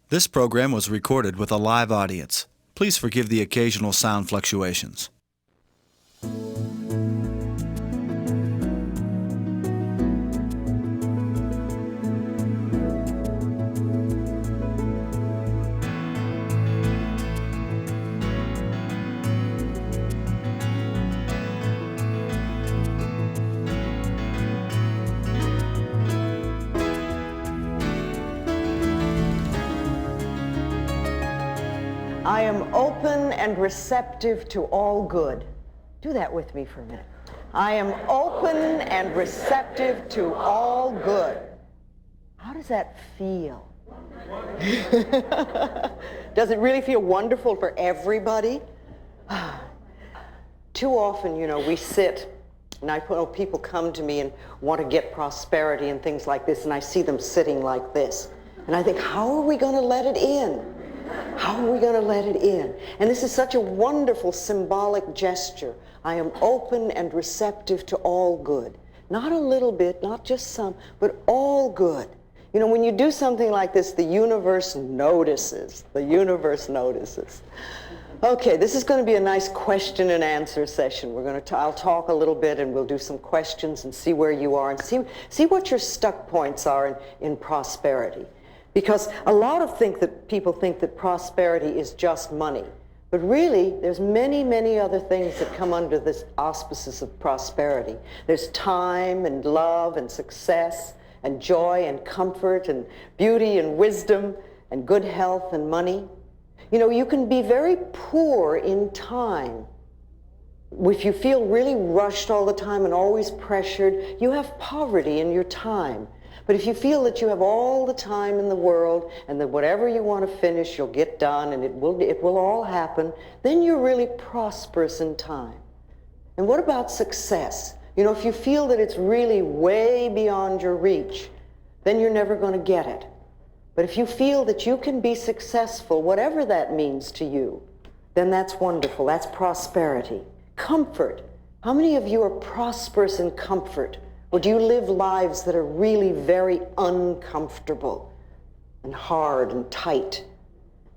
This program was recorded with a live audience. Please forgive the occasional sound fluctuations. I am open and receptive to all good. Do that with me for a minute. I am open and receptive to all good. How does that feel? Does it really feel wonderful for everybody? Too often, we sit, and I know people come to me and want to get prosperity and things like this, and I see them sitting like this. And I think, how are we going to let it in? How are we going to let it in? And this is such a wonderful symbolic gesture. I am open and receptive to all good. Not a little bit, not just some, but all good. When you do something like this, the universe notices. The universe notices. Okay, this is going to be a nice question and answer session. I'll talk a little bit and we'll do some questions and see where you are and see what your stuck points are in prosperity. Because a lot of people think that prosperity is just money. But really, there's many, many other things that come under this auspices of prosperity. There's time and love and success and joy and comfort and beauty and wisdom and good health and money. You can be very poor in time. If you feel really rushed all the time and always pressured, you have poverty in your time. But if you feel that you have all the time in the world and that whatever you want to finish, you'll get done and it will all happen, then you're really prosperous in time. And what about success? If you feel that it's really way beyond your reach, then you're never going to get it. But if you feel that you can be successful, whatever that means to you, then that's wonderful. That's prosperity. Comfort. How many of you are prosperous in comfort? Or do you live lives that are really very uncomfortable and hard and tight?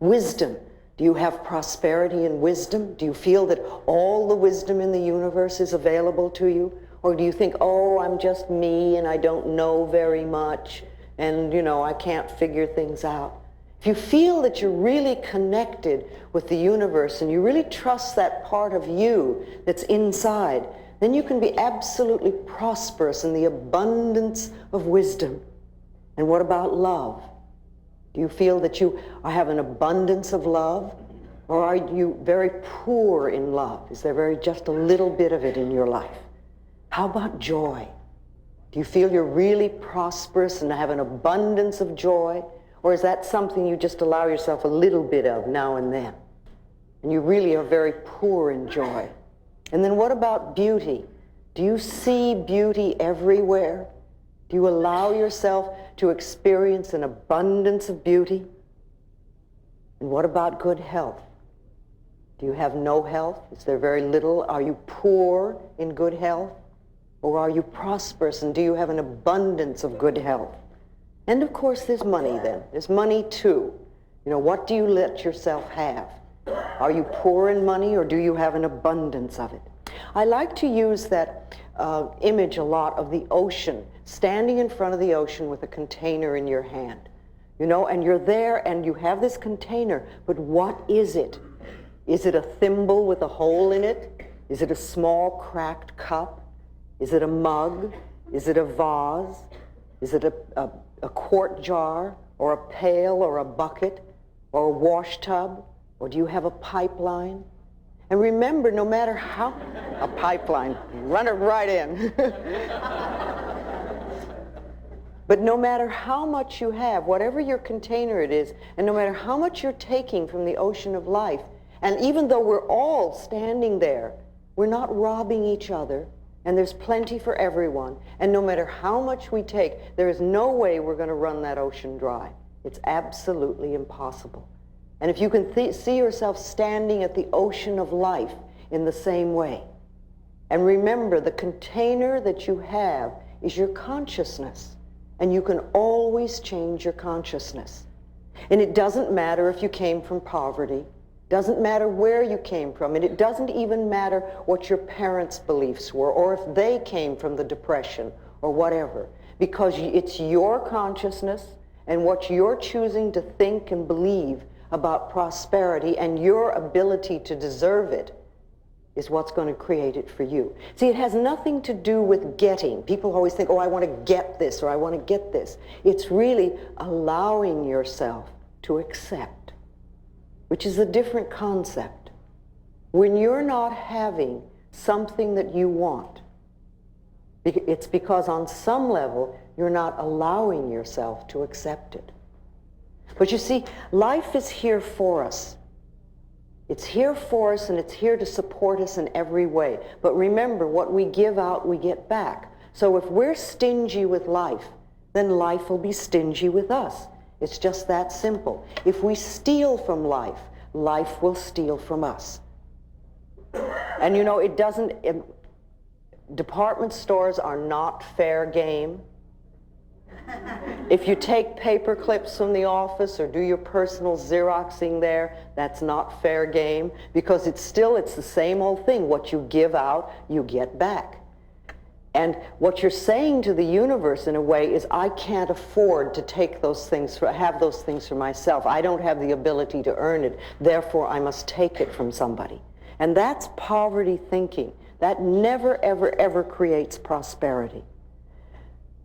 Wisdom. Do you have prosperity in wisdom? Do you feel that all the wisdom in the universe is available to you? Or do you think, oh, I'm just me and I don't know very much and, I can't figure things out? If you feel that you're really connected with the universe and you really trust that part of you that's inside, then you can be absolutely prosperous in the abundance of wisdom. And what about love? Do you feel that you have an abundance of love? Or are you very poor in love? Is there just a little bit of it in your life? How about joy? Do you feel you're really prosperous and have an abundance of joy? Or is that something you just allow yourself a little bit of now and then? And you really are very poor in joy. And then what about beauty? Do you see beauty everywhere? Do you allow yourself to experience an abundance of beauty? And what about good health? Do you have no health? Is there very little? Are you poor in good health? Or are you prosperous and do you have an abundance of good health? And of course there's money then. There's money too. What do you let yourself have? Are you poor in money or do you have an abundance of it? I like to use that image a lot of the ocean, standing in front of the ocean with a container in your hand. And you're there and you have this container, but what is it? Is it a thimble with a hole in it? Is it a small cracked cup? Is it a mug? Is it a vase? Is it a quart jar or a pail or a bucket or a wash tub? Or do you have a pipeline? And remember, no matter how, a pipeline, run it right in. But no matter how much you have, whatever your container it is, and no matter how much you're taking from the ocean of life, and even though we're all standing there, we're not robbing each other, and there's plenty for everyone, and no matter how much we take, there is no way we're going to run that ocean dry. It's absolutely impossible. And if you can see yourself standing at the ocean of life in the same way, and remember the container that you have is your consciousness, and you can always change your consciousness. And it doesn't matter if you came from poverty, doesn't matter where you came from, and it doesn't even matter what your parents' beliefs were, or if they came from the Depression or whatever, because it's your consciousness and what you're choosing to think and believe about prosperity and your ability to deserve it is what's going to create it for you. See, it has nothing to do with getting. People always think, oh, I want to get this or I want to get this. It's really allowing yourself to accept, which is a different concept. When you're not having something that you want, it's because on some level you're not allowing yourself to accept it. But you see, life is here for us. It's here for us, and it's here to support us in every way. But remember, what we give out, we get back. So if we're stingy with life, then life will be stingy with us. It's just that simple. If we steal from life, life will steal from us. And you know, department stores are not fair game. If you take paper clips from the office or do your personal Xeroxing there, that's not fair game, because it's the same old thing. What you give out, you get back. And what you're saying to the universe in a way is, I can't afford to take those things, have those things for myself. I don't have the ability to earn it, therefore I must take it from somebody. And that's poverty thinking. That never, ever, ever creates prosperity.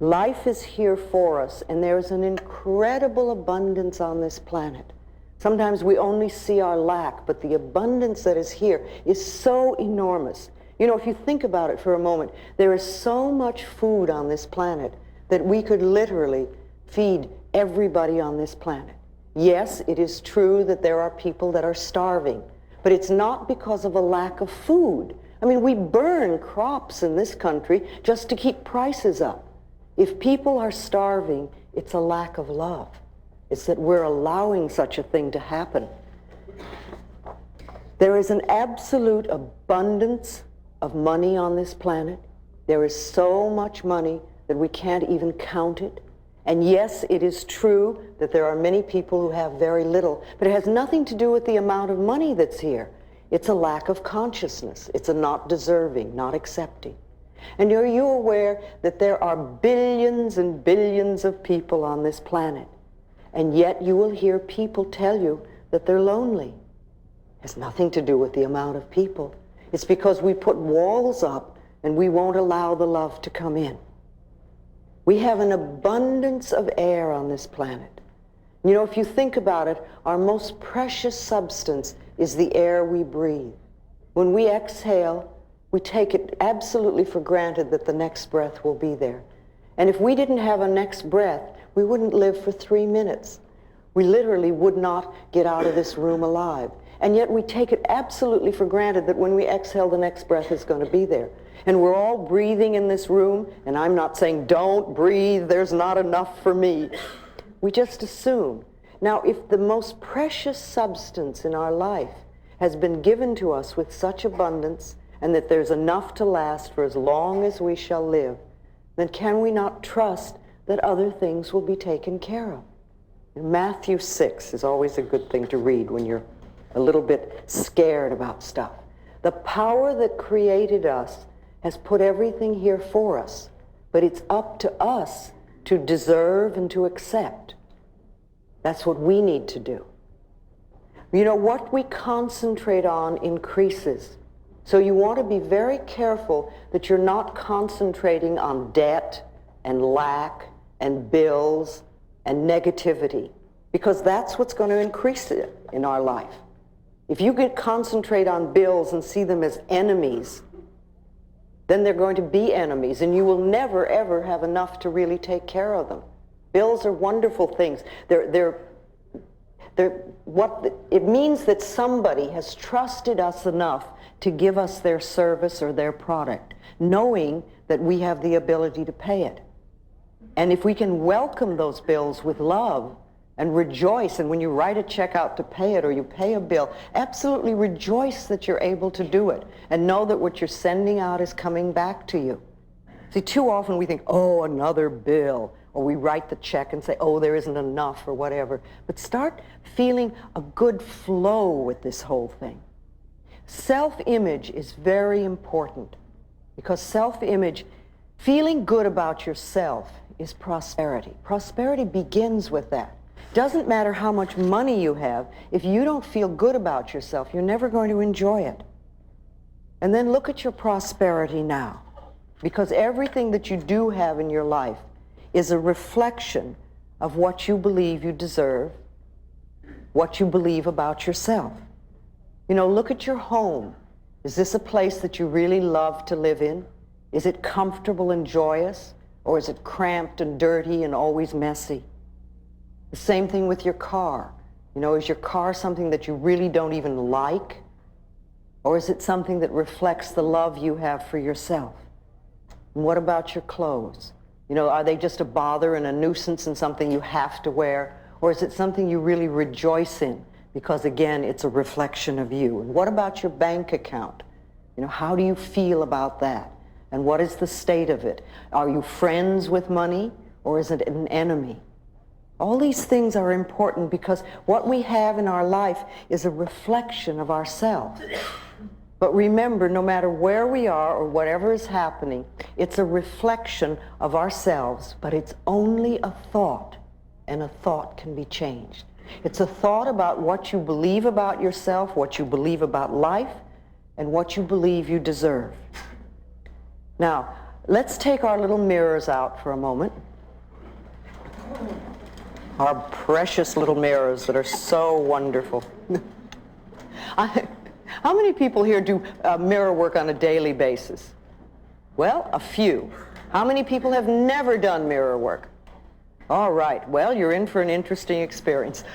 Life is here for us, and there's an incredible abundance on this planet. Sometimes we only see our lack, but the abundance that is here is so enormous. You know, if you think about it for a moment, there is so much food on this planet that we could literally feed everybody on this planet. Yes, it is true that there are people that are starving, but it's not because of a lack of food. I mean, we burn crops in this country just to keep prices up. If people are starving, it's a lack of love. It's that we're allowing such a thing to happen. There is an absolute abundance of money on this planet. There is so much money that we can't even count it. And yes, it is true that there are many people who have very little, but it has nothing to do with the amount of money that's here. It's a lack of consciousness. It's a not deserving, not accepting. And are you aware that there are billions and billions of people on this planet, and yet you will hear people tell you that they're lonely? It has nothing to do with the amount of people. It's because we put walls up and we won't allow the love to come in. We have an abundance of air on this planet. You know, if you think about it, our most precious substance is the air we breathe. When we exhale, we take it absolutely for granted that the next breath will be there. And if we didn't have a next breath, we wouldn't live for 3 minutes. We literally would not get out of this room alive. And yet we take it absolutely for granted that when we exhale, the next breath is going to be there. And we're all breathing in this room, and I'm not saying don't breathe, there's not enough for me. We just assume. Now, if the most precious substance in our life has been given to us with such abundance, and that there's enough to last for as long as we shall live, then can we not trust that other things will be taken care of? And Matthew 6 is always a good thing to read when you're a little bit scared about stuff. The power that created us has put everything here for us, but it's up to us to deserve and to accept. That's what we need to do. You know, what we concentrate on increases. So you want to be very careful that you're not concentrating on debt and lack and bills and negativity, because that's what's going to increase it in our life. If you concentrate on bills and see them as enemies, then they're going to be enemies, and you will never, ever have enough to really take care of them. Bills are wonderful things. It means that somebody has trusted us enough to give us their service or their product, knowing that we have the ability to pay it. And if we can welcome those bills with love and rejoice, and when you write a check out to pay it or you pay a bill, absolutely rejoice that you're able to do it and know that what you're sending out is coming back to you. See, too often we think, oh, another bill. or we write the check and say, oh, there isn't enough or whatever. But start feeling a good flow with this whole thing. Self-image is very important, because self-image, feeling good about yourself, is prosperity. Prosperity begins with that. Doesn't matter how much money you have, if you don't feel good about yourself, you're never going to enjoy it. And then look at your prosperity now, because everything that you do have in your life is a reflection of what you believe you deserve, what you believe about yourself. You know, look at your home. Is this a place that you really love to live in? Is it comfortable and joyous? Or is it cramped and dirty and always messy? The same thing with your car. You know, is your car something that you really don't even like? Or is it something that reflects the love you have for yourself? And what about your clothes? You know, are they just a bother and a nuisance and something you have to wear? Or is it something you really rejoice in? Because again, it's a reflection of you. And what about your bank account? You know, how do you feel about that? And what is the state of it? Are you friends with money, or is it an enemy? All these things are important, because what we have in our life is a reflection of ourselves. But remember, no matter where we are or whatever is happening, it's a reflection of ourselves, but it's only a thought, and a thought can be changed. It's a thought about what you believe about yourself, what you believe about life, and what you believe you deserve. Now, let's take our little mirrors out for a moment. Our precious little mirrors that are so wonderful. How many people here do mirror work on a daily basis? Well, a few. How many people have never done mirror work? All right, well, you're in for an interesting experience.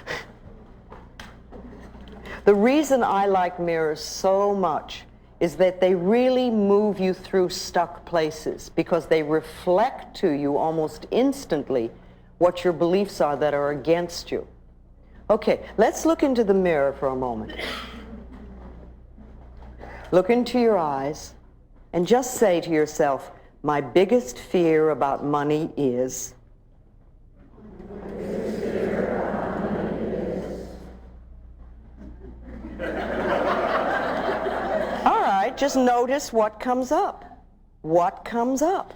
The reason I like mirrors so much is that they really move you through stuck places, because they reflect to you almost instantly what your beliefs are that are against you. Okay, let's look into the mirror for a moment. Look into your eyes and just say to yourself, my biggest fear about money is... Just notice what comes up. What comes up?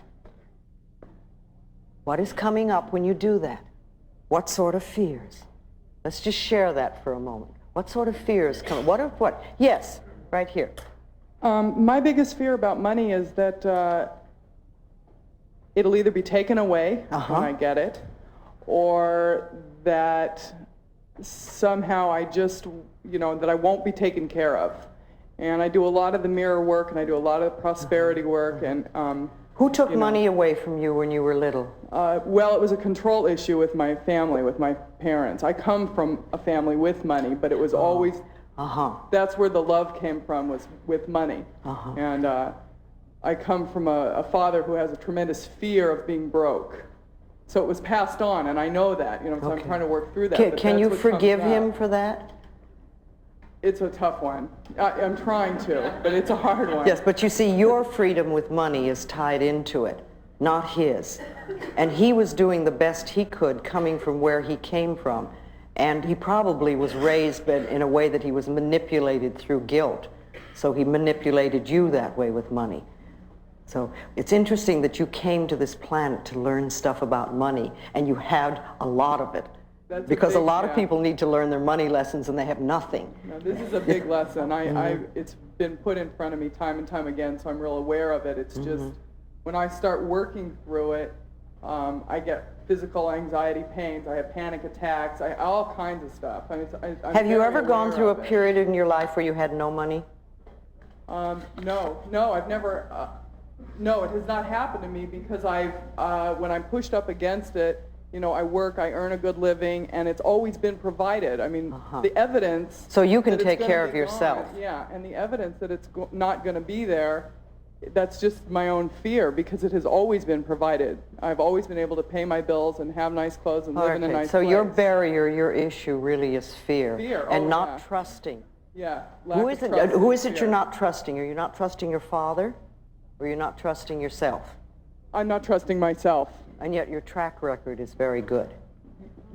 What is coming up when you do that? What sort of fears? Let's just share that for a moment. What sort of fears come? What? Yes, right here. My biggest fear about money is that it'll either be taken away when I get it, or that somehow I just, you know, that I won't be taken care of. And I do a lot of the mirror work, and I do a lot of the prosperity work. And who took money away from you when you were little? Well, it was a control issue with my family, with my parents. I come from a family with money, but it was always that's where the love came from, was with money. And I come from a father who has a tremendous fear of being broke. So it was passed on, and I know that, you know, so I'm trying to work through that. Can you forgive him for that? It's a tough one. I'm trying to, but it's a hard one. Yes, but you see, your freedom with money is tied into it, not his. And he was doing the best he could coming from where he came from. And he probably was raised in a way that he was manipulated through guilt. So he manipulated you that way with money. So it's interesting that you came to this planet to learn stuff about money, and you had a lot of it. Because a lot of people need to learn their money lessons and they have nothing. No, this is a big lesson. It's been put in front of me time and time again, so I'm real aware of it. It's just when I start working through it, I get physical anxiety pains, I have panic attacks, all kinds of stuff. I'm have you ever gone through a period in your life where you had no money? No, I've never. No, it has not happened to me, because when I'm pushed up against it, you know, I work, I earn a good living, and it's always been provided. I mean, the evidence... So you can take care of yourself. Yeah, and the evidence that it's not going to be there, that's just my own fear, because it has always been provided. I've always been able to pay my bills and have nice clothes and live in a nice place. So your barrier, your issue really is fear. And not trusting. Yeah. Who is it you're not trusting? Are you not trusting your father, or you're not trusting yourself? I'm not trusting myself. And yet your track record is very good.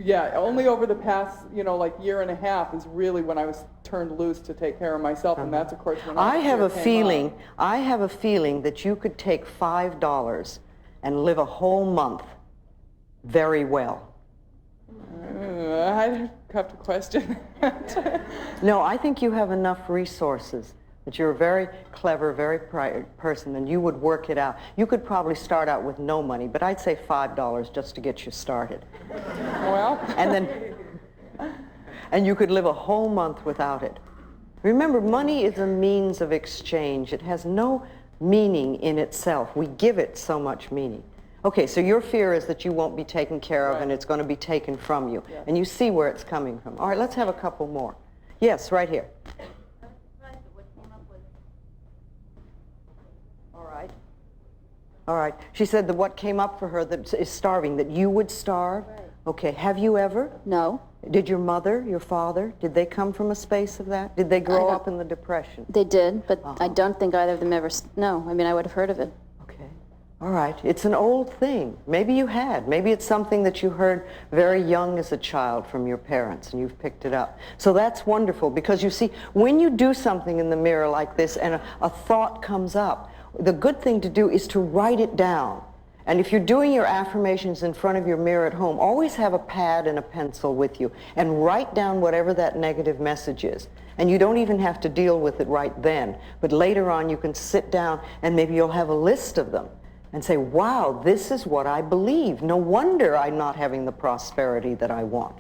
Yeah, only over the past, like year and a half is really when I was turned loose to take care of myself, and that's, of course, when I have a feeling. I have a feeling that you could take $5 and live a whole month very well. I have to question that. No, I think you have enough resources, that you're a very clever, very bright person, and you would work it out. You could probably start out with no money, but I'd say $5 just to get you started. Well. And you could live a whole month without it. Remember, money is a means of exchange. It has no meaning in itself. We give it so much meaning. Okay, so your fear is that you won't be taken care of, right, and it's going to be taken from you. Yeah. And you see where it's coming from. All right, let's have a couple more. Yes, right here. All right. She said that what came up for her that is starving, that you would starve. Right. Okay. Have you ever? No. Did your mother, your father, did they come from a space of that? Did they grow up in the Depression? They did, but I don't think either of them ever, no. I mean, I would have heard of it. Okay. All right. It's an old thing. Maybe you had. Maybe it's something that you heard very young as a child from your parents, and you've picked it up. So that's wonderful, because you see, when you do something in the mirror like this and a thought comes up, the good thing to do is to write it down. And if you're doing your affirmations in front of your mirror at home, always have a pad and a pencil with you and write down whatever that negative message is. And you don't even have to deal with it right then, but later on you can sit down and maybe you'll have a list of them and say, wow, this is what I believe. No wonder I'm not having the prosperity that I want.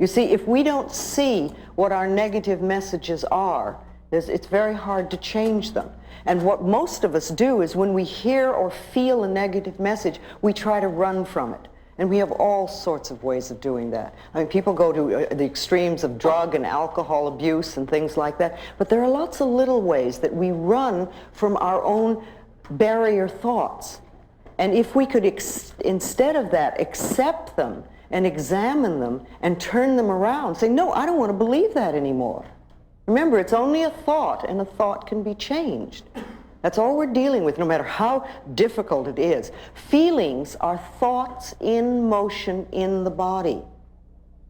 You see, if we don't see what our negative messages are, it's very hard to change them. And what most of us do is when we hear or feel a negative message, we try to run from it. And we have all sorts of ways of doing that. I mean, people go to the extremes of drug and alcohol abuse and things like that. But there are lots of little ways that we run from our own barrier thoughts. And if we could, instead of that, accept them and examine them and turn them around, say, no, I don't want to believe that anymore. Remember, it's only a thought, and a thought can be changed. That's all we're dealing with, no matter how difficult it is. Feelings are thoughts in motion in the body.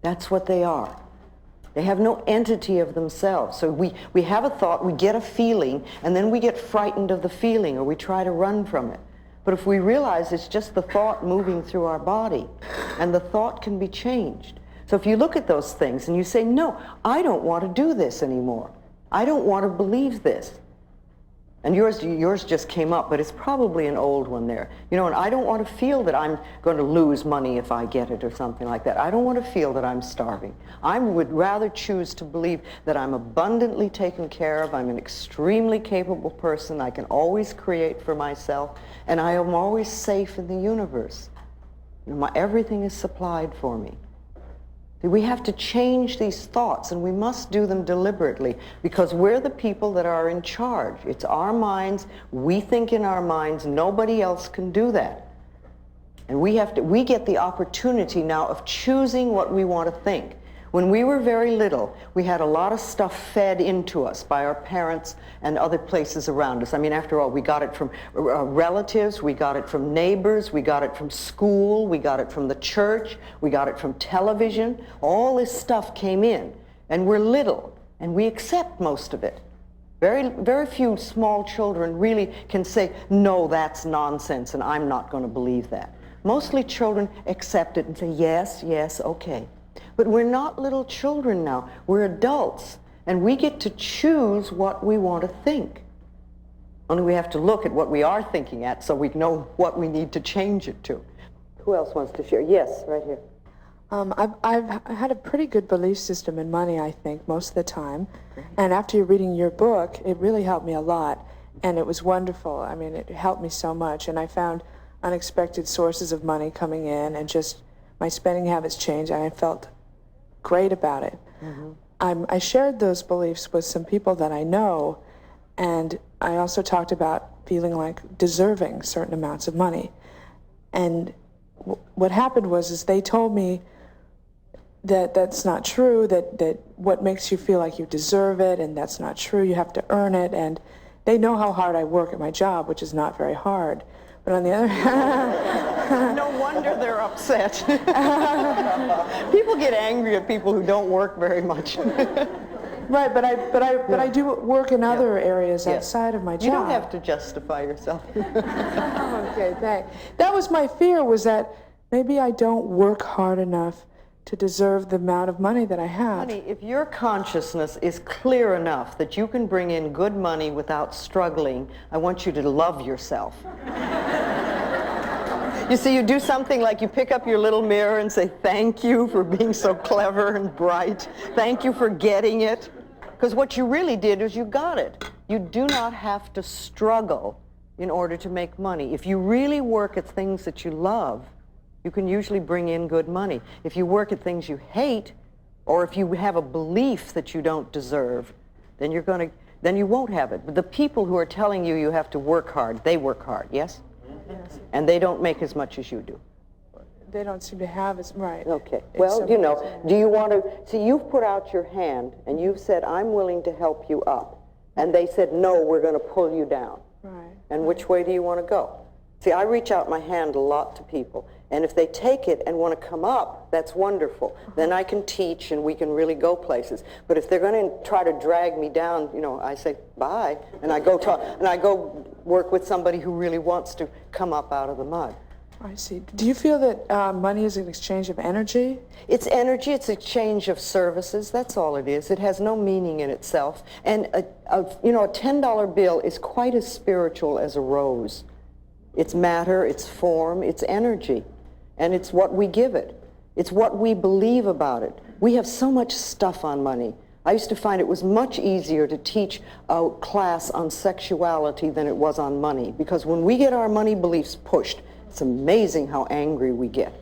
That's what they are. They have no entity of themselves. So we have a thought, we get a feeling, and then we get frightened of the feeling, or we try to run from it. But if we realize it's just the thought moving through our body, and the thought can be changed. So if you look at those things and you say, no, I don't want to do this anymore. I don't want to believe this. And yours just came up, but it's probably an old one there. You know, and I don't want to feel that I'm going to lose money if I get it or something like that. I don't want to feel that I'm starving. I would rather choose to believe that I'm abundantly taken care of. I'm an extremely capable person. I can always create for myself, and I am always safe in the universe. You know, everything is supplied for me. We have to change these thoughts, and we must do them deliberately, because we're the people that are in charge. It's our minds. We think in our minds. Nobody else can do that. And we get the opportunity now of choosing what we want to think. When we were very little, we had a lot of stuff fed into us by our parents and other places around us. I mean, after all, we got it from relatives, we got it from neighbors, we got it from school, we got it from the church, we got it from television. All this stuff came in, and we're little, and we accept most of it. Very, very few small children really can say, no, that's nonsense, and I'm not going to believe that. Mostly children accept it and say, yes, yes, okay. But we're not little children now. We're adults, and we get to choose what we want to think. Only we have to look at what we are thinking at so we know what we need to change it to. Who else wants to share? Yes, right here. I've had a pretty good belief system in money, I think, most of the time. And after reading your book, it really helped me a lot. And it was wonderful. I mean, it helped me so much. And I found unexpected sources of money coming in, and just my spending habits changed, and I felt great about it. Mm-hmm. I shared those beliefs with some people that I know, and I also talked about feeling like deserving certain amounts of money. And what happened was they told me that that's not true, that what makes you feel like you deserve it, and that's not true, you have to earn it. And they know how hard I work at my job, which is not very hard. But on the other hand, No wonder they're upset. People get angry at people who don't work very much. right, but I do work in other areas outside of my job. You don't have to justify yourself. Okay, thanks. That was my fear, was that maybe I don't work hard enough to deserve the amount of money that I have. Honey, if your consciousness is clear enough that you can bring in good money without struggling, I want you to love yourself. You see, you do something like you pick up your little mirror and say, thank you for being so clever and bright. Thank you for getting it. Because what you really did is you got it. You do not have to struggle in order to make money. If you really work at things that you love, you can usually bring in good money. If you work at things you hate, or if you have a belief that you don't deserve, then you won't have it. But the people who are telling you you have to work hard, they work hard, yes? Yes. And they don't make as much as you do. They don't seem to have as, right. Okay. It's Well, so you know, amazing. do you want to, see, you've put out your hand and you've said, I'm willing to help you up. And they said, no, we're going to pull you down. Right. And which way do you want to go? See, I reach out my hand a lot to people. And if they take it and want to come up, that's wonderful. Then I can teach and we can really go places. But if they're going to try to drag me down, you know, I say bye, and I go talk, and I go work with somebody who really wants to come up out of the mud. I see. Do you feel that money is an exchange of energy? It's energy, it's a exchange of services, that's all it is. It has no meaning in itself. And you know, a $10 bill is quite as spiritual as a rose. It's matter, it's form, it's energy. And it's what we give it. It's what we believe about it. We have so much stuff on money. I used to find it was much easier to teach a class on sexuality than it was on money, because when we get our money beliefs pushed, it's amazing how angry we get.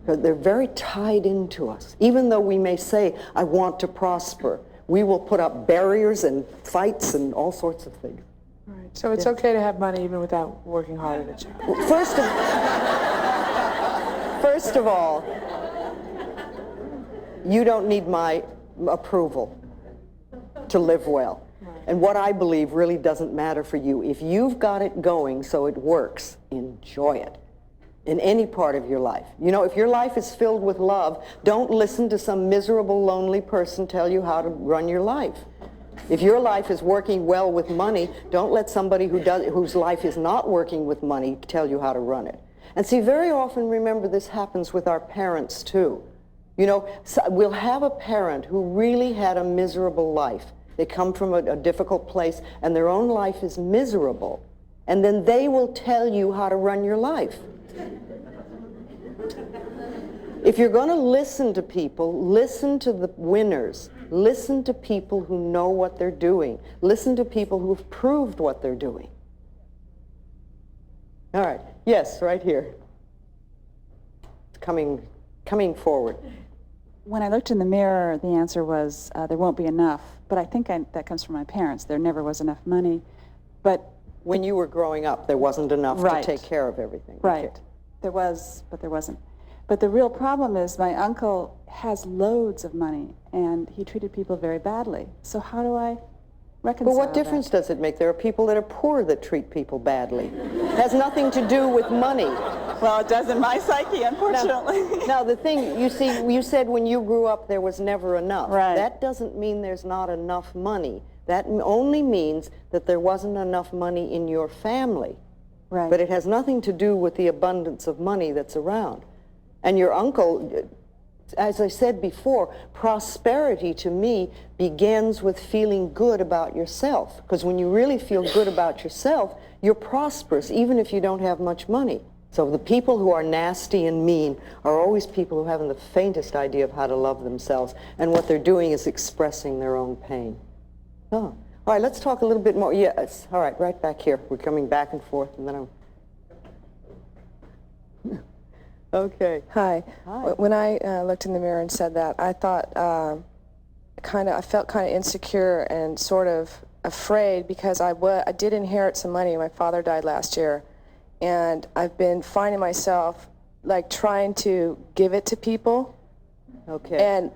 Because they're very tied into us. Even though we may say, I want to prosper, we will put up barriers and fights and all sorts of things. Right. So it's okay to have money even without working hard at a job. First of all, you don't need my approval to live well. Right. And what I believe really doesn't matter for you. If you've got it going so it works, enjoy it in any part of your life. You know, if your life is filled with love, don't listen to some miserable, lonely person tell you how to run your life. If your life is working well with money, don't let somebody whose life is not working with money tell you how to run it. And see, very often, remember, this happens with our parents, too. You know, so we'll have a parent who really had a miserable life. They come from a difficult place, and their own life is miserable. And then they will tell you how to run your life. If you're going to listen to people, listen to the winners. Listen to people who know what they're doing. Listen to people who've proved what they're doing. All right. Yes, right here. It's coming forward. When I looked in the mirror, the answer was there won't be enough. But I think that comes from my parents. There never was enough money. But when you were growing up, there wasn't enough right. to take care of everything. Right. Okay. There was, but there wasn't. But the real problem is my uncle has loads of money, and he treated people very badly. So how do I reconcile But what difference does it make? There are people that are poor that treat people badly. It has nothing to do with money. Well, it does in my psyche, unfortunately. Now, the thing, you see, you said when you grew up there was never enough. Right. That doesn't mean there's not enough money. That only means that there wasn't enough money in your family. Right. But it has nothing to do with the abundance of money that's around. And your uncle, as I said before, prosperity to me begins with feeling good about yourself. Because when you really feel good about yourself, you're prosperous, even if you don't have much money. So the people who are nasty and mean are always people who haven't the faintest idea of how to love themselves. And what they're doing is expressing their own pain. Oh. All right, let's talk a little bit more. Yes, all right, right back here. We're coming back and forth, and then I'm... Okay. Hi. Hi. When I looked in the mirror and said that, I thought I felt kind of insecure and sort of afraid because I did inherit some money. My father died last year, and I've been finding myself like trying to give it to people. Okay. And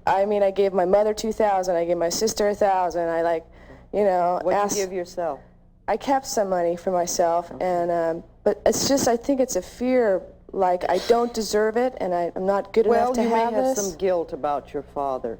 I mean, I gave my mother $2,000. I gave my sister $1,000. I What did you give yourself? I kept some money for myself, and But it's just, I think it's a fear, like I don't deserve it and I'm not good enough to have this. Well, you may have some guilt about your father,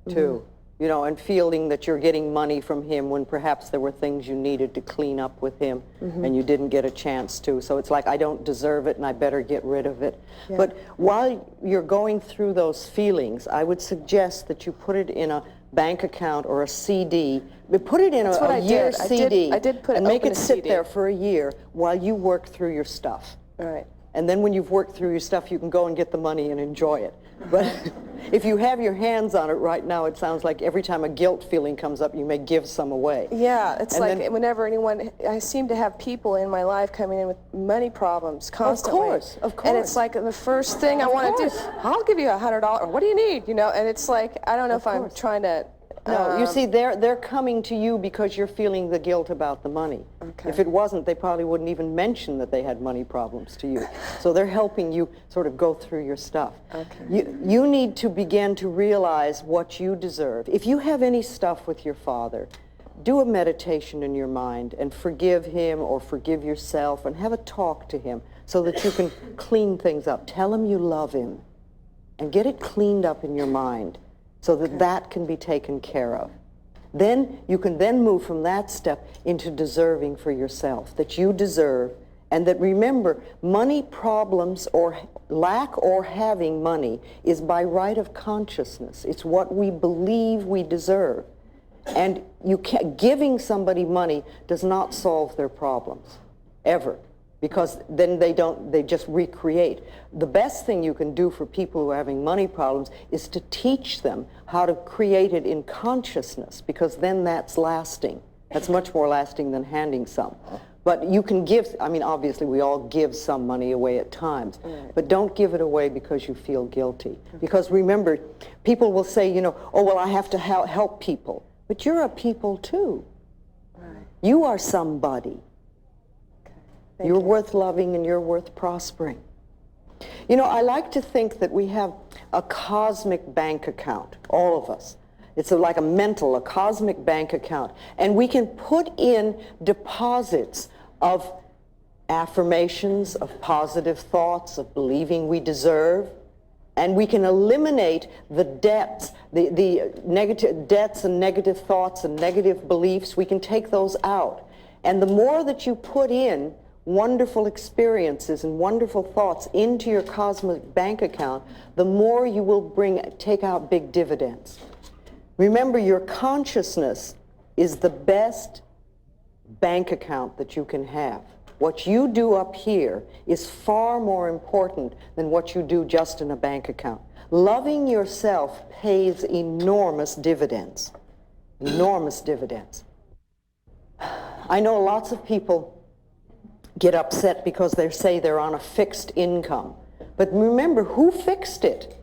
too. You know, and feeling that you're getting money from him when perhaps there were things you needed to clean up with him and you didn't get a chance to. So it's like, I don't deserve it and I better get rid of it. Yeah. But while you're going through those feelings, I would suggest that you put it in a bank account or a CD. But put it in a year CD. I did put it, and make open it a sit CD. there for a year while you work through your stuff. All right. And then when you've worked through your stuff, you can go and get the money and enjoy it. But if you have your hands on it right now, it sounds like every time a guilt feeling comes up, you may give some away. Yeah, it's And like then, whenever anyone, I seem to have people in my life coming in with money problems constantly. Of course. And it's like the first thing I want to do, I'll give you $100, or what do you need, you know? And it's like, I don't know if I'm trying to... no, you see, they're coming to you because you're feeling the guilt about the money. Okay. If it wasn't, they probably wouldn't even mention that they had money problems to you. So they're helping you sort of go through your stuff. Okay. You need to begin to realize what you deserve. If you have any stuff with your father, do a meditation in your mind and forgive him or forgive yourself and have a talk to him so that you can clean things up. Tell him you love him and get it cleaned up in your mind, so that that can be taken care of. Then you can then move from that step into deserving for yourself, that you deserve, and that remember, money problems or lack or having money is by right of consciousness. It's what we believe we deserve. And giving somebody money does not solve their problems, ever. Because then they just recreate. The best thing you can do for people who are having money problems is to teach them how to create it in consciousness, because then that's lasting. That's much more lasting than handing some. But you can give, I mean, obviously we all give some money away at times, but don't give it away because you feel guilty. Because remember, people will say, you know, oh, well, I have to help people. But you're a people too. You are somebody. You're worth loving and you're worth prospering. You know, I like to think that we have a cosmic bank account, all of us. It's like a cosmic bank account. And we can put in deposits of affirmations, of positive thoughts, of believing we deserve. And we can eliminate the debts, the negative debts and negative thoughts and negative beliefs. We can take those out. And the more that you put in wonderful experiences and wonderful thoughts into your cosmic bank account, the more you will take out big dividends. Remember, your consciousness is the best bank account that you can have. What you do up here is far more important than what you do just in a bank account. Loving yourself pays enormous dividends. Enormous dividends. I know lots of people get upset because they say they're on a fixed income. But remember, who fixed it?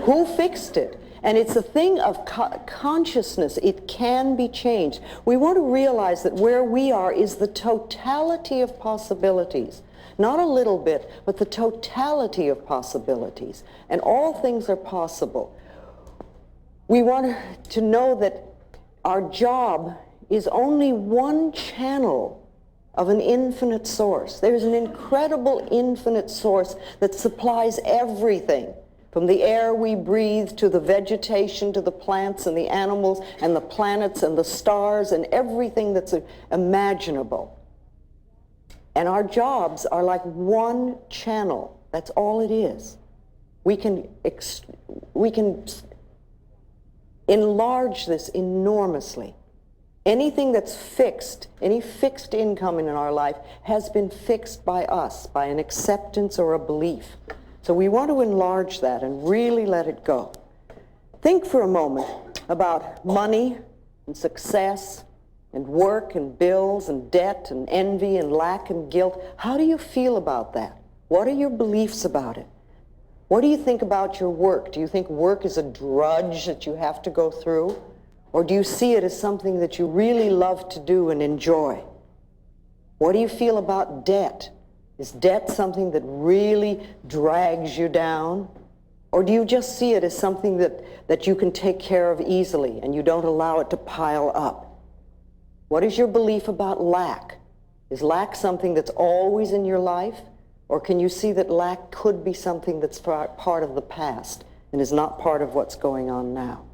Who fixed it? And it's a thing of consciousness. It can be changed. We want to realize that where we are is the totality of possibilities. Not a little bit, but the totality of possibilities. And all things are possible. We want to know that our job is only one channel of an infinite source. There's an incredible infinite source that supplies everything, from the air we breathe to the vegetation to the plants and the animals and the planets and the stars and everything that's imaginable. And our jobs are like one channel. That's all it is. We can enlarge this enormously. Anything that's fixed, any fixed income in our life has been fixed by us, by an acceptance or a belief. So we want to enlarge that and really let it go. Think for a moment about money and success and work and bills and debt and envy and lack and guilt. How do you feel about that? What are your beliefs about it? What do you think about your work? Do you think work is a drudge that you have to go through? Or do you see it as something that you really love to do and enjoy? What do you feel about debt? Is debt something that really drags you down? Or do you just see it as something that you can take care of easily and you don't allow it to pile up? What is your belief about lack? Is lack something that's always in your life? Or can you see that lack could be something that's part of the past and is not part of what's going on now?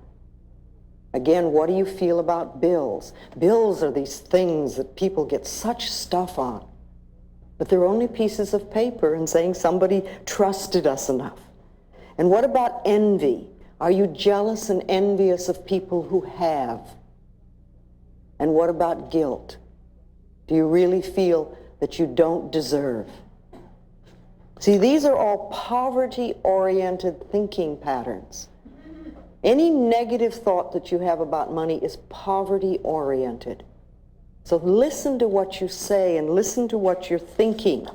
Again, what do you feel about bills? Bills are these things that people get such stuff on, but they're only pieces of paper and saying somebody trusted us enough. And what about envy? Are you jealous and envious of people who have? And what about guilt? Do you really feel that you don't deserve? See, these are all poverty-oriented thinking patterns. Any negative thought that you have about money is poverty-oriented. So listen to what you say and listen to what you're thinking.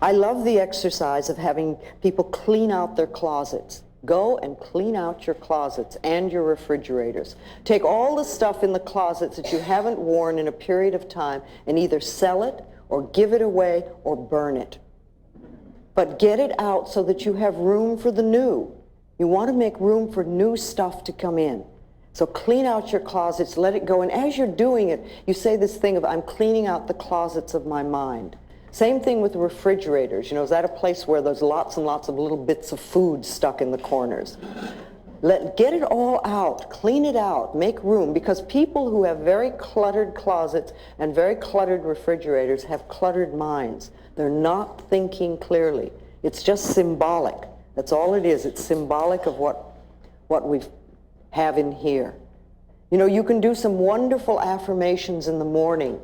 I love the exercise of having people clean out their closets. Go and clean out your closets and your refrigerators. Take all the stuff in the closets that you haven't worn in a period of time and either sell it or give it away or burn it. But get it out so that you have room for the new. You want to make room for new stuff to come in. So clean out your closets, let it go. And as you're doing it, you say this thing of, I'm cleaning out the closets of my mind. Same thing with refrigerators. You know, is that a place where there's lots and lots of little bits of food stuck in the corners? Get it all out, clean it out, make room, because people who have very cluttered closets and very cluttered refrigerators have cluttered minds. They're not thinking clearly. It's just symbolic. That's all it is. It's symbolic of what we have in here. You know, you can do some wonderful affirmations in the morning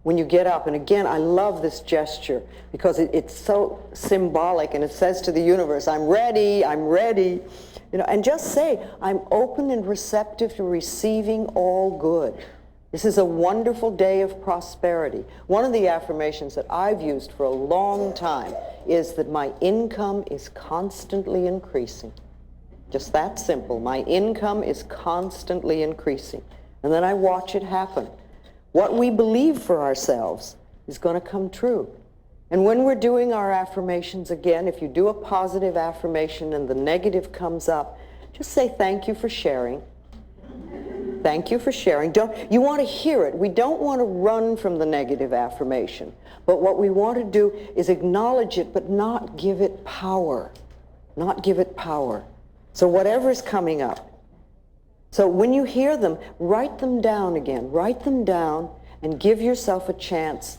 when you get up. And again, I love this gesture because it's so symbolic, and it says to the universe, I'm ready, I'm ready. You know, and just say, I'm open and receptive to receiving all good. This is a wonderful day of prosperity. One of the affirmations that I've used for a long time is that my income is constantly increasing. Just that simple. My income is constantly increasing. And then I watch it happen. What we believe for ourselves is going to come true. And when we're doing our affirmations again, if you do a positive affirmation and the negative comes up, just say thank you for sharing. Thank you for sharing. You want to hear it. We don't want to run from the negative affirmation. But what we want to do is acknowledge it, but not give it power. Not give it power. So whatever's coming up. So when you hear them, write them down again. Write them down and give yourself a chance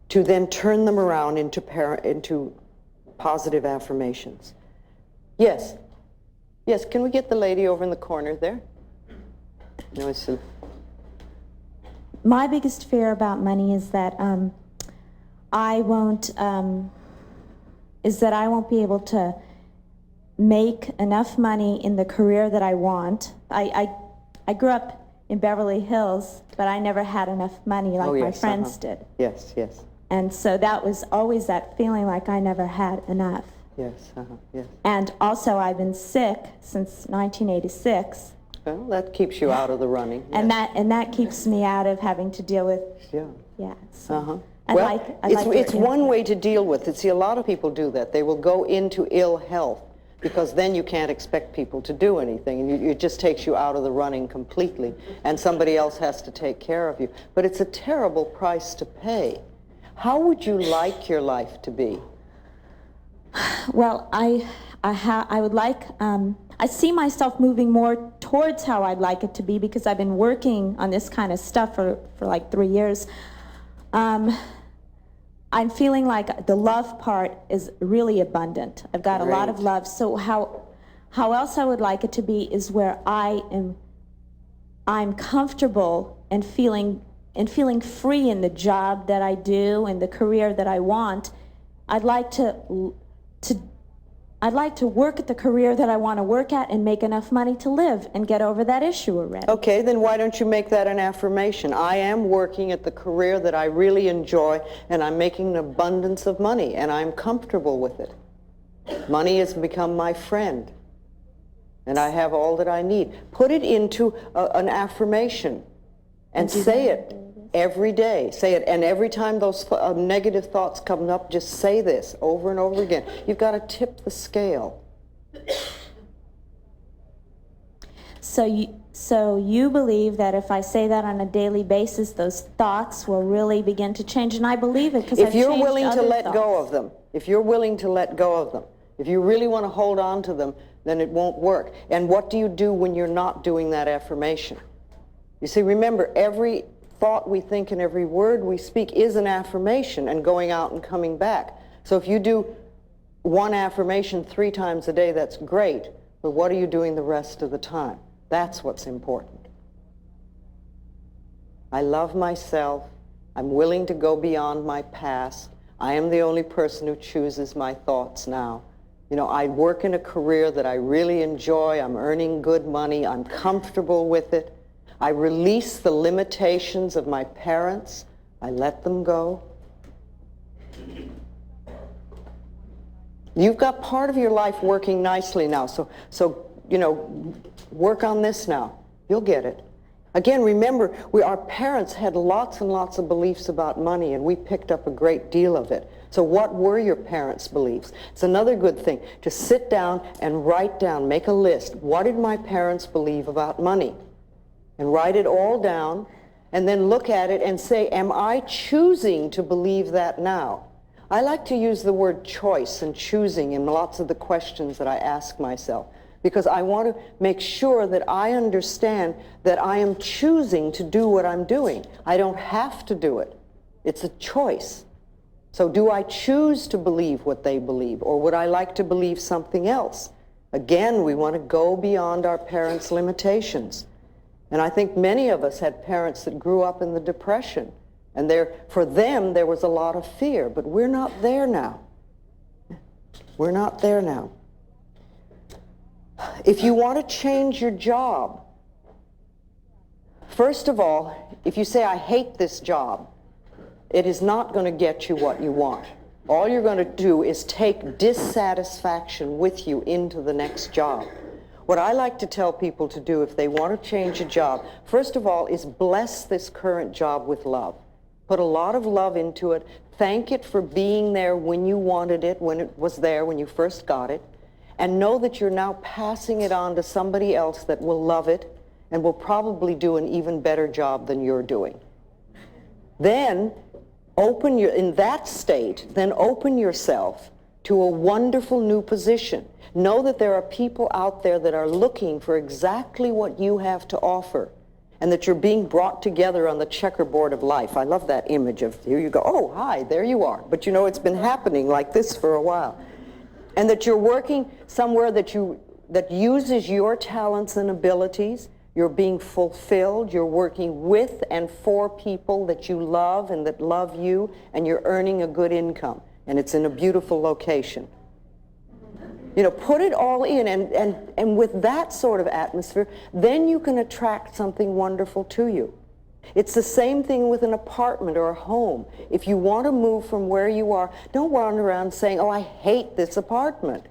to then turn them around into positive affirmations. Yes. Yes, can we get the lady over in the corner there? No, it's My biggest fear about money is that I won't be able to make enough money in the career that I want. I grew up in Beverly Hills, but I never had enough money like my friends did. Yes, yes. And so that was always that feeling like I never had enough. Yes, yes. And also I've been sick since 1986. Well, that keeps you out of the running. Yes. And that keeps me out of having to deal with. Yeah. So it's one way to deal with it. See, a lot of people do that. They will go into ill health because then you can't expect people to do anything, and it just takes you out of the running completely, and somebody else has to take care of you. But it's a terrible price to pay. How would you like your life to be? Well, I would like. I see myself moving more towards how I'd like it to be because I've been working on this kind of stuff for like 3 years. I'm feeling like the love part is really abundant. I've got a lot of love. So how else I would like it to be is where I'm comfortable and feeling free in the job that I do and the career that I want. I'd like to work at the career that I want to work at and make enough money to live and get over that issue already. Okay, then why don't you make that an affirmation? I am working at the career that I really enjoy, and I'm making an abundance of money, and I'm comfortable with it. Money has become my friend, and I have all that I need. Put it into an affirmation and say it every day. Say it, and every time those negative thoughts come up, just say this over and over again. You've got to tip the scale. So you believe that if I say that on a daily basis, those thoughts will really begin to change, and I believe it because If you're willing to let go of them, if you're willing to let go of them, if you really want to hold on to them, then it won't work. And what do you do when you're not doing that affirmation? You see, remember, every thought we think and every word we speak is an affirmation and going out and coming back. So if you do one affirmation 3 times a day, that's great, but what are you doing the rest of the time? That's what's important. I love myself. I'm willing to go beyond my past. I am the only person who chooses my thoughts now. You know, I work in a career that I really enjoy. I'm earning good money. I'm comfortable with it. I release the limitations of my parents. I let them go. You've got part of your life working nicely now, so you know, work on this now. You'll get it. Again, remember, our parents had lots and lots of beliefs about money, and we picked up a great deal of it. So what were your parents' beliefs? It's another good thing to sit down and write down, make a list. What did my parents believe about money? And write it all down, and then look at it and say, am I choosing to believe that now? I like to use the word choice and choosing in lots of the questions that I ask myself, because I want to make sure that I understand that I am choosing to do what I'm doing. I don't have to do it. It's a choice. So do I choose to believe what they believe, or would I like to believe something else? Again, we want to go beyond our parents' limitations. And I think many of us had parents that grew up in the Depression, and for them there was a lot of fear, but we're not there now. We're not there now. If you want to change your job, first of all, if you say, I hate this job, it is not going to get you what you want. All you're going to do is take dissatisfaction with you into the next job. What I like to tell people to do if they want to change a job, first of all, is bless this current job with love. Put a lot of love into it. Thank it for being there when you wanted it, when it was there, when you first got it. And know that you're now passing it on to somebody else that will love it and will probably do an even better job than you're doing. Then, in that state, then open yourself to a wonderful new position. Know that there are people out there that are looking for exactly what you have to offer, and that you're being brought together on the checkerboard of life. I love that image of, here you go, oh, hi, there you are. But you know, it's been happening like this for a while. And that you're working somewhere that uses your talents and abilities. You're being fulfilled. You're working with and for people that you love and that love you, and you're earning a good income. And it's in a beautiful location. You know, put it all in, and with that sort of atmosphere, then you can attract something wonderful to you. It's the same thing with an apartment or a home. If you want to move from where you are, don't wander around saying, oh, I hate this apartment,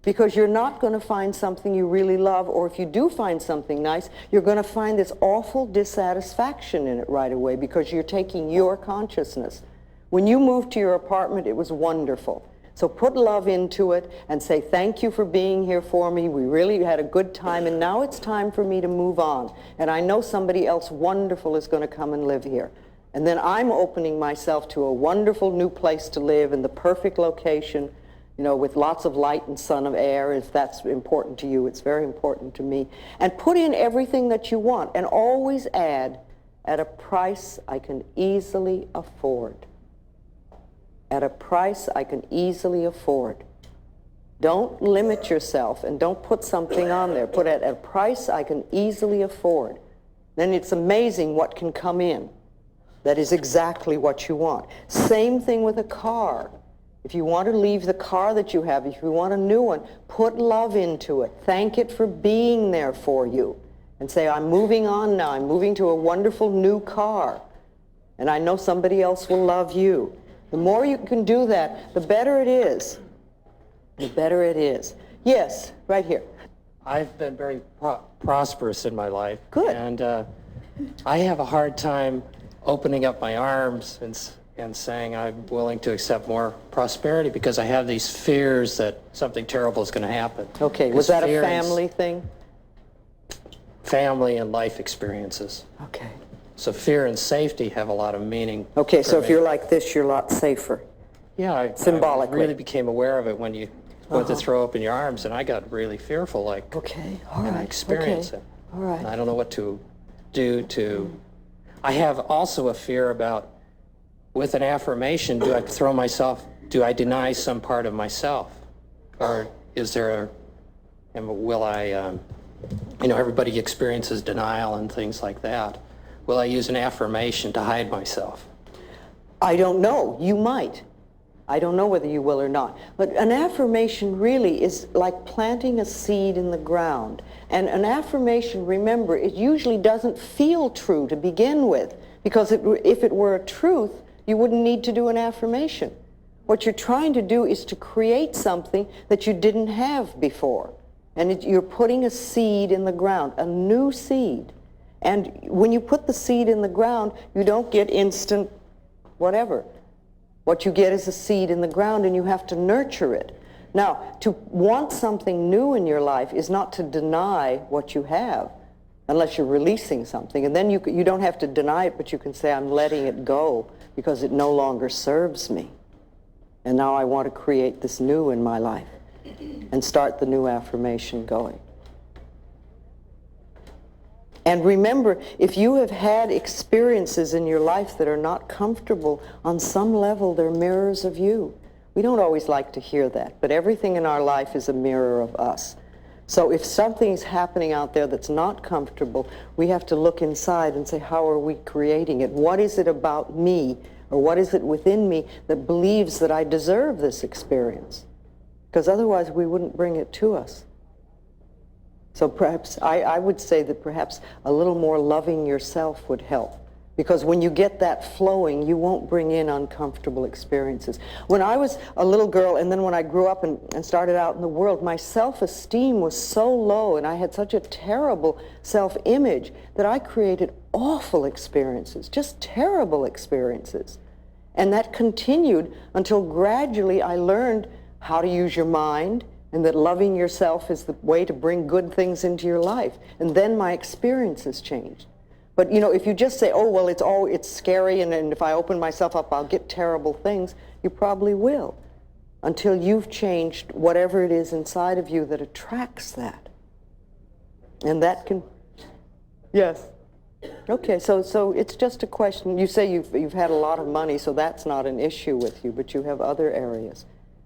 because you're not going to find something you really love, or if you do find something nice, you're going to find this awful dissatisfaction in it right away, because you're taking your consciousness. When you moved to your apartment, it was wonderful. So put love into it and say, thank you for being here for me. We really had a good time, and now it's time for me to move on. And I know somebody else wonderful is going to come and live here. And then I'm opening myself to a wonderful new place to live in the perfect location, you know, with lots of light and sun and air. If that's important to you, it's very important to me. And put in everything that you want, and always add, at a price I can easily afford. At a price I can easily afford. Don't limit yourself, and don't put something on there. Put it at a price I can easily afford. Then it's amazing what can come in. That is exactly what you want. Same thing with a car. If you want to leave the car that you have, if you want a new one, put love into it. Thank it for being there for you. And say, I'm moving on now. I'm moving to a wonderful new car. And I know somebody else will love you. The more you can do that, the better it is. The better it is. Yes, right here. I've been very prosperous in my life. Good. And I have a hard time opening up my arms and saying I'm willing to accept more prosperity, because I have these fears that something terrible is going to happen. Okay, was that a family thing? family and life experiences. Okay. So fear and safety have a lot of meaning. Okay, so for if me. you're like this, you're a lot safer. Yeah, I Symbolically. really became aware of it when you went to throw open your arms, and I got really fearful, like, Okay, all and I right. experienced Okay. it. All right. And I don't know what to do to... I have also a fear about, with an affirmation, do I deny some part of myself? Or is there will I, everybody experiences denial and things like that. Will I use an affirmation to hide myself? I don't know. You might. I don't know whether you will or not. But an affirmation really is like planting a seed in the ground. And an affirmation, remember, it usually doesn't feel true to begin with, because if it were a truth, you wouldn't need to do an affirmation. What you're trying to do is to create something that you didn't have before. And you're putting a seed in the ground, a new seed. And when you put the seed in the ground, you don't get instant whatever. What you get is a seed in the ground, and you have to nurture it. Now, to want something new in your life is not to deny what you have, unless you're releasing something. And then you don't have to deny it, but you can say, I'm letting it go because it no longer serves me. And now I want to create this new in my life and start the new affirmation going. And remember, if you have had experiences in your life that are not comfortable, on some level they're mirrors of you. We don't always like to hear that, but everything in our life is a mirror of us. So if something's happening out there that's not comfortable, we have to look inside and say, how are we creating it? What is it about me, or what is it within me that believes that I deserve this experience? Because otherwise we wouldn't bring it to us. So perhaps, I would say that perhaps a little more loving yourself would help. Because when you get that flowing, you won't bring in uncomfortable experiences. When I was a little girl, and then when I grew up and started out in the world, my self-esteem was so low, and I had such a terrible self-image that I created awful experiences, just terrible experiences. And that continued until gradually I learned how to use your mind, and that loving yourself is the way to bring good things into your life. And then my experiences changed. But if you just say, oh, well, it's scary, and if I open myself up, I'll get terrible things, you probably will, until you've changed whatever it is inside of you that attracts that. And that can... Yes. Okay, so it's just a question. You say you've had a lot of money, so that's not an issue with you, but you have other areas.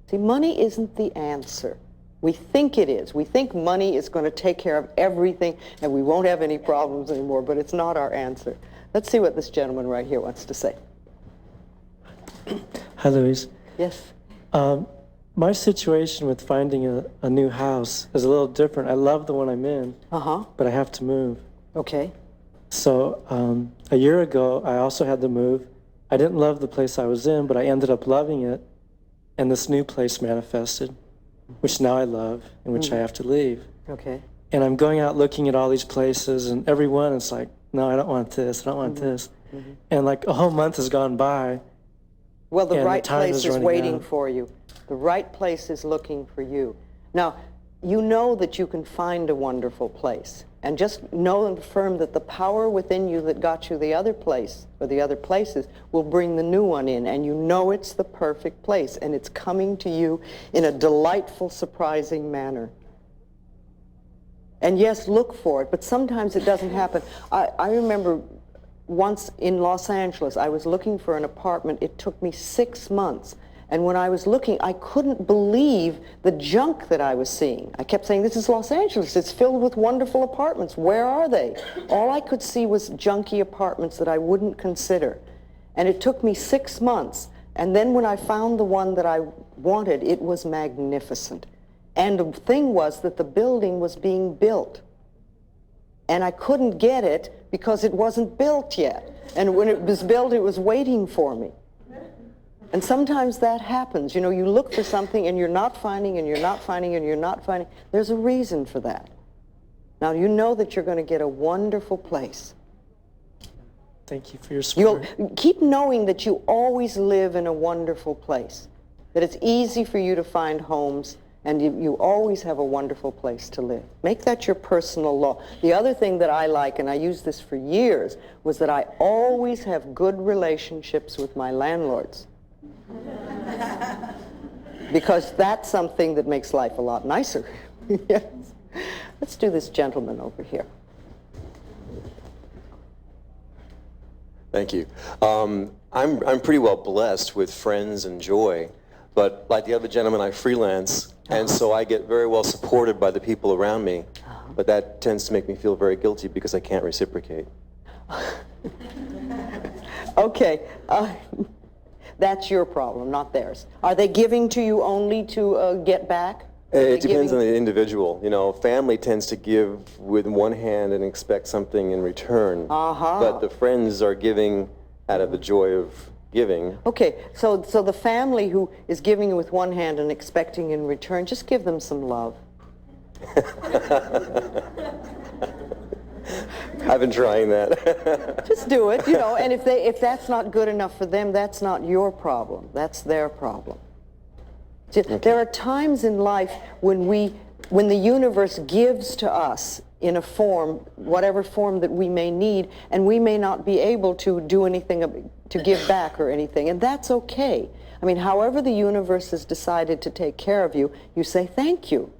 See, money isn't the answer. We think it is. We think money is going to take care of everything and we won't have any problems anymore, but it's not our answer. Let's see what this gentleman right here wants to say. Hi, Louise. Yes. My situation with finding a new house is a little different. I love the one I'm in, but I have to move. Okay. So a year ago, I also had to move. I didn't love the place I was in, but I ended up loving it, and this new place manifested, which now I love, and which I have to leave. Okay. And I'm going out looking at all these places, and every one is like, no, I don't want this, I don't want this. And like a whole month has gone by. Well, the right place is waiting out. for you. The right place is looking for you. Now, you know that you can find a wonderful place. And just know and affirm that the power within you that got you the other place, or the other places, will bring the new one in. And you know it's the perfect place. And it's coming to you in a delightful, surprising manner. And yes, look for it, but sometimes it doesn't happen. I remember once in Los Angeles, I was looking for an apartment. It took me 6 months. And when I was looking, I couldn't believe the junk that I was seeing. I kept saying, this is Los Angeles. It's filled with wonderful apartments. Where are they? All I could see was junky apartments that I wouldn't consider. And it took me 6 months. And then when I found the one that I wanted, it was magnificent. And the thing was that the building was being built. And I couldn't get it because it wasn't built yet. And when it was built, it was waiting for me. And sometimes that happens. You look for something and you're not finding, and you're not finding, and you're not finding. There's a reason for that. Now, you know that you're going to get a wonderful place. Thank you for your support. You'll keep knowing that you always live in a wonderful place, that it's easy for you to find homes, And you always have a wonderful place to live. Make that your personal law. The other thing that I like, and I used this for years, was that I always have good relationships with my landlords. Because that's something that makes life a lot nicer. Yes. Let's do this gentleman over here. Thank you. I'm pretty well blessed with friends and joy, but like the other gentleman, I freelance, and so I get very well supported by the people around me, but that tends to make me feel very guilty because I can't reciprocate. Okay, that's your problem, not theirs. Are they giving to you only to get back? It depends on the individual. You know, family tends to give with one hand and expect something in return. But the friends are giving out of the joy of giving. Okay, so the family who is giving with one hand and expecting in return, just give them some love. I've been trying that. Just do it, you know, and if that's not good enough for them, that's not your problem. That's their problem. There are times in life when the universe gives to us in a form, whatever form that we may need, and we may not be able to do anything to give back or anything, and that's okay. I mean, however the universe has decided to take care of you, you say thank you.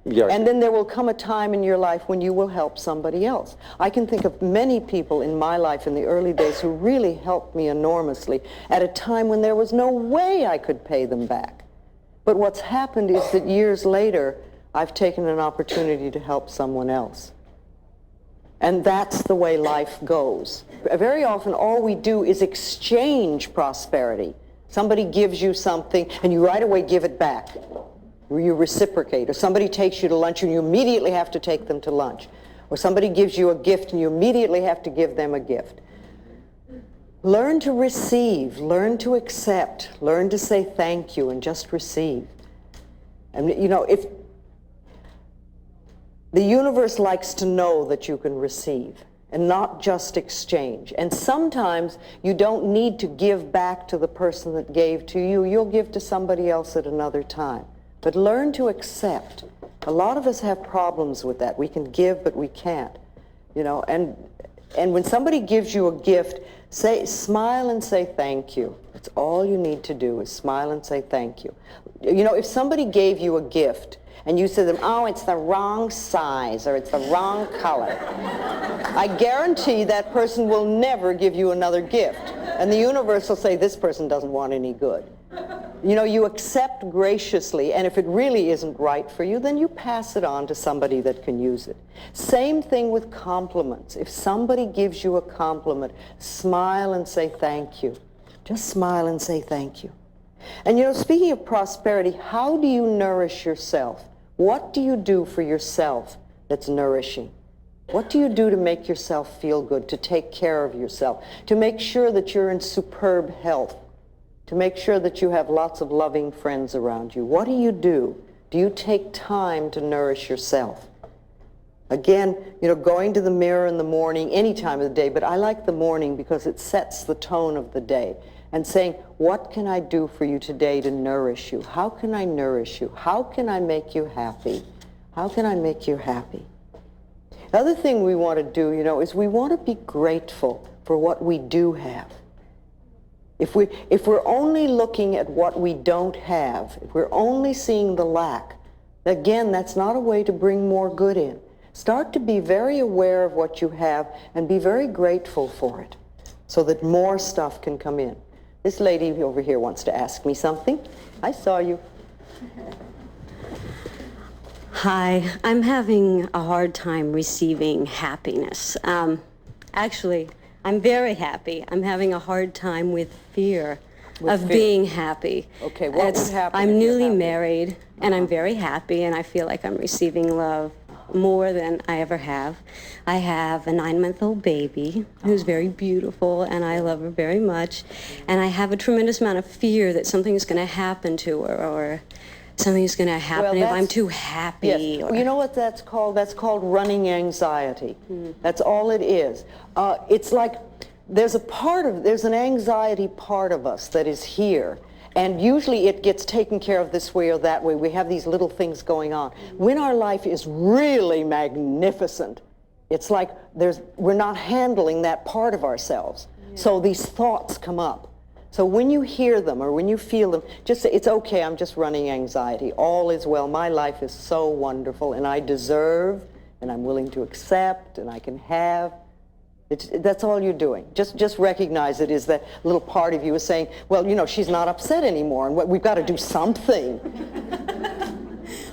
Yeah. And then there will come a time in your life when you will help somebody else. I can think of many people in my life in the early days who really helped me enormously at a time when there was no way I could pay them back. But what's happened is that years later, I've taken an opportunity to help someone else. And that's the way life goes. Very often, all we do is exchange prosperity. Somebody gives you something, and you right away give it back. You reciprocate. Or somebody takes you to lunch, and you immediately have to take them to lunch. Or somebody gives you a gift, and you immediately have to give them a gift. Learn to receive, learn to accept, learn to say thank you, and just receive. And you know, if the universe likes to know that you can receive and not just exchange. And sometimes you don't need to give back to the person that gave to you. You'll give to somebody else at another time. But learn to accept. A lot of us have problems with that. We can give, but we can't. You know, and when somebody gives you a gift, smile and say thank you. That's all you need to do is smile and say thank you. You know, if somebody gave you a gift and you said to them, oh, it's the wrong size or it's the wrong color, I guarantee that person will never give you another gift. And the universe will say, this person doesn't want any good. You know, you accept graciously, and if it really isn't right for you, then you pass it on to somebody that can use it. Same thing with compliments. If somebody gives you a compliment, smile and say thank you. Just smile and say thank you. And you know, speaking of prosperity, how do you nourish yourself? What do you do for yourself that's nourishing? What do you do to make yourself feel good, to take care of yourself, to make sure that you're in superb health, to make sure that you have lots of loving friends around you? What do you do? Do you take time to nourish yourself? Again, you know, going to the mirror in the morning, any time of the day, but I like the morning because it sets the tone of the day. And saying, what can I do for you today to nourish you? How can I nourish you? How can I make you happy? How can I make you happy? The other thing we want to do, you know, is we want to be grateful for what we do have. If we're only looking at what we don't have, if we're only seeing the lack, again, that's not a way to bring more good in. Start to be very aware of what you have and be very grateful for it so that more stuff can come in. This lady over here wants to ask me something. I saw you. Hi, I'm having a hard time receiving happiness. Actually, I'm very happy. I'm having a hard time with fear of being happy. Okay, what would happen? I'm newly married, and I'm very happy, and I feel like I'm receiving love more than I ever have. I have a 9-month-old baby who's very beautiful, and I love her very much. And I have a tremendous amount of fear that something is going to happen to her, or something is going to happen if I'm too happy. Yes. Well, you know what that's called? That's called running anxiety. That's all it is. It's like there's an anxiety part of us that is here. And usually it gets taken care of this way or that way. We have these little things going on. When our life is really magnificent, it's like we're not handling that part of ourselves. So these thoughts come up. So when you hear them or when you feel them, just say, it's okay, I'm just running anxiety. All is well. My life is so wonderful, and I deserve, and I'm willing to accept, and I can have. That's all you're doing. Just recognize it is that little part of you is saying, well, you know, she's not upset anymore, and we've got to do something.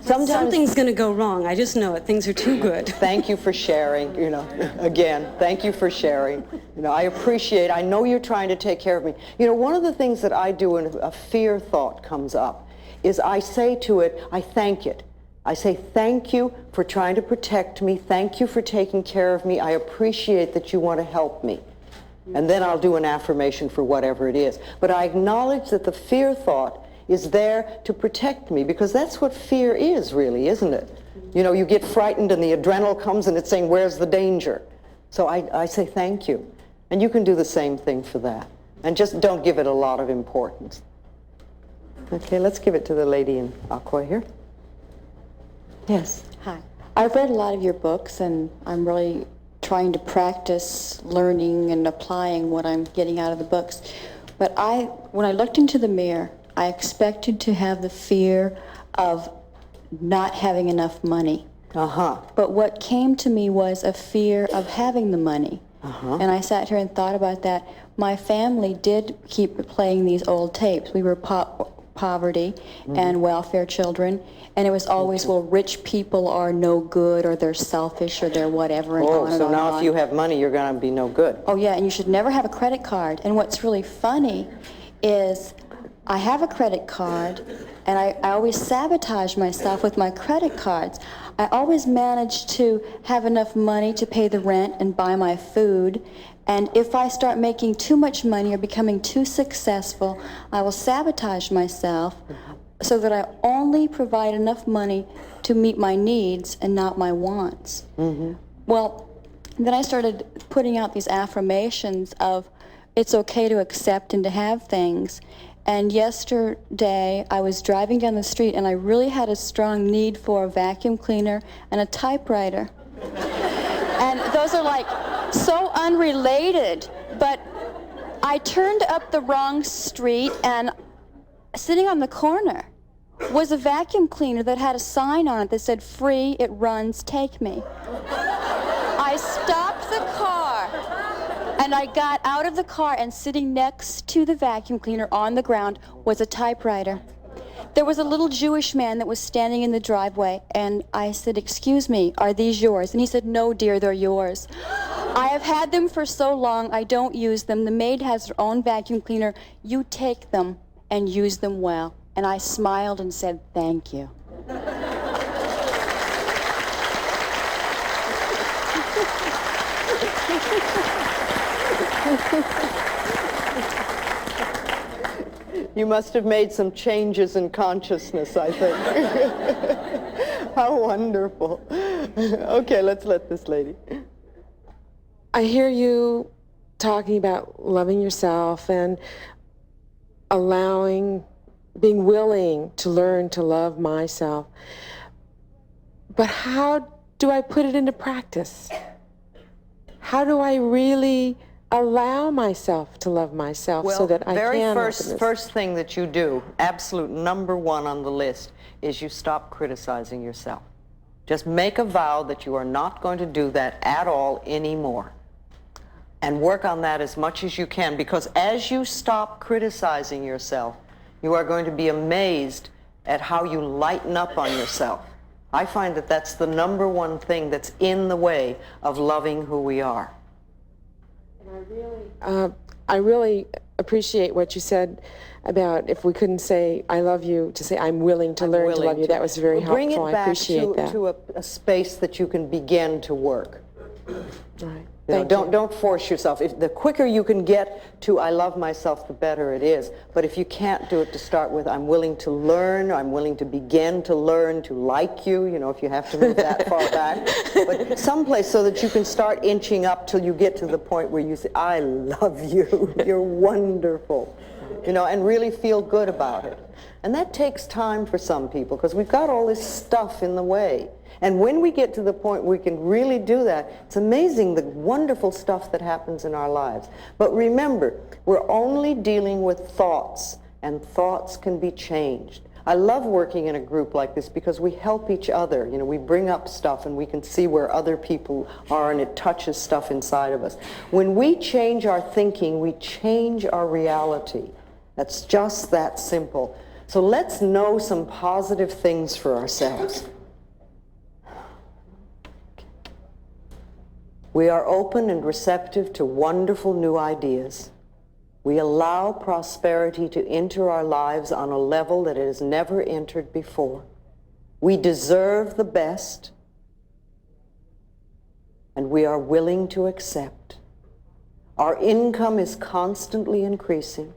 Something's going to go wrong. I just know it. Things are too good. Thank you for sharing, you know, again, thank you for sharing. You know, I appreciate, I know you're trying to take care of me. You know, one of the things that I do when a fear thought comes up is I say to it, I thank it. I say, thank you for trying to protect me. Thank you for taking care of me. I appreciate that you want to help me. And then I'll do an affirmation for whatever it is. But I acknowledge that the fear thought is there to protect me, because that's what fear is, really, isn't it? You know, you get frightened and the adrenaline comes and it's saying, where's the danger? So I say thank you. And you can do the same thing for that. And just don't give it a lot of importance. Okay, let's give it to the lady in aqua here. Yes. Hi. I've read a lot of your books, and I'm really trying to practice learning and applying what I'm getting out of the books. But when I looked into the mirror, I expected to have the fear of not having enough money. But what came to me was a fear of having the money. And I sat here and thought about that. My family did keep playing these old tapes. We were poverty and welfare children, and it was always, well, rich people are no good, or they're selfish, or they're whatever, and on and on. So now if you have money, you're going to be no good. Oh yeah, and you should never have a credit card. And what's really funny is I have a credit card, and I always sabotage myself with my credit cards. I always manage to have enough money to pay the rent and buy my food, and if I start making too much money or becoming too successful, I will sabotage myself so that I only provide enough money to meet my needs and not my wants. Well, then I started putting out these affirmations of it's okay to accept and to have things. And yesterday, I was driving down the street, and I really had a strong need for a vacuum cleaner and a typewriter. And those are like so unrelated, but I turned up the wrong street, and sitting on the corner was a vacuum cleaner that had a sign on it that said, "Free, it runs, take me." I stopped the car, and I got out of the car, and sitting next to the vacuum cleaner on the ground was a typewriter. There was a little Jewish man that was standing in the driveway, and I said, "Excuse me, are these yours?" And he said, "No, dear, they're yours." I have had them for so long, I don't use them. The maid has her own vacuum cleaner. You take them and use them well. And I smiled and said, "Thank you." You must have made some changes in consciousness, I think. How wonderful. Okay, let's let this lady. I hear you talking about loving yourself and being willing to learn to love myself. But how do I put it into practice? How do I really allow myself to love myself so that I can? Well, first thing that you do, absolute number one on the list, is you stop criticizing yourself. Just make a vow that you are not going to do that at all anymore. And work on that as much as you can, because as you stop criticizing yourself, you are going to be amazed at how you lighten up on yourself. I find that that's the number one thing that's in the way of loving who we are. I really appreciate what you said about if we couldn't say "I love you," to say "I'm willing to learn to love you." That was very helpful. Bring it I back appreciate that. to a space that you can begin to work. Right. Don't force yourself. The quicker you can get to "I love myself," the better it is. But if you can't do it to start with, "I'm willing to learn," "I'm willing to begin to learn to like you," if you have to move that far back. But someplace so that you can start inching up till you get to the point where you say, "I love you. You're wonderful." you know, and really feel good about it. And that takes time for some people because we've got all this stuff in the way. And when we get to the point where we can really do that, it's amazing the wonderful stuff that happens in our lives. But remember, we're only dealing with thoughts, and thoughts can be changed. I love working in a group like this because we help each other. You know, we bring up stuff and we can see where other people are, and it touches stuff inside of us. When we change our thinking, we change our reality. That's just that simple. So let's know some positive things for ourselves. We are open and receptive to wonderful new ideas. We allow prosperity to enter our lives on a level that it has never entered before. We deserve the best, and we are willing to accept. Our income is constantly increasing.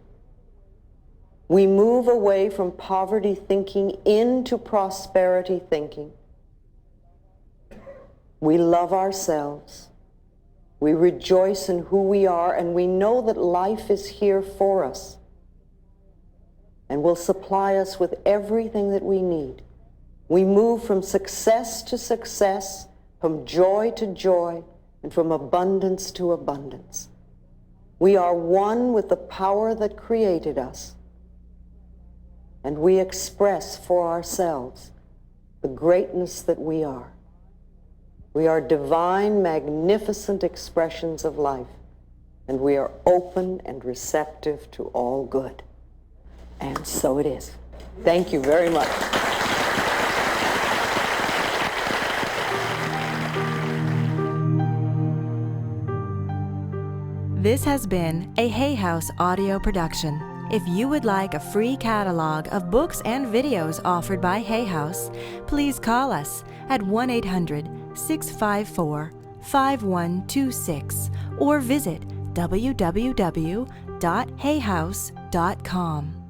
We move away from poverty thinking into prosperity thinking. We love ourselves. We rejoice in who we are, and we know that life is here for us and will supply us with everything that we need. We move from success to success, from joy to joy, and from abundance to abundance. We are one with the power that created us, and we express for ourselves the greatness that we are. We are divine, magnificent expressions of life, and we are open and receptive to all good. And so it is. Thank you very much. This has been a Hay House audio production. If you would like a free catalog of books and videos offered by Hay House, please call us at 1-800-654-5126 or visit www.hayhouse.com.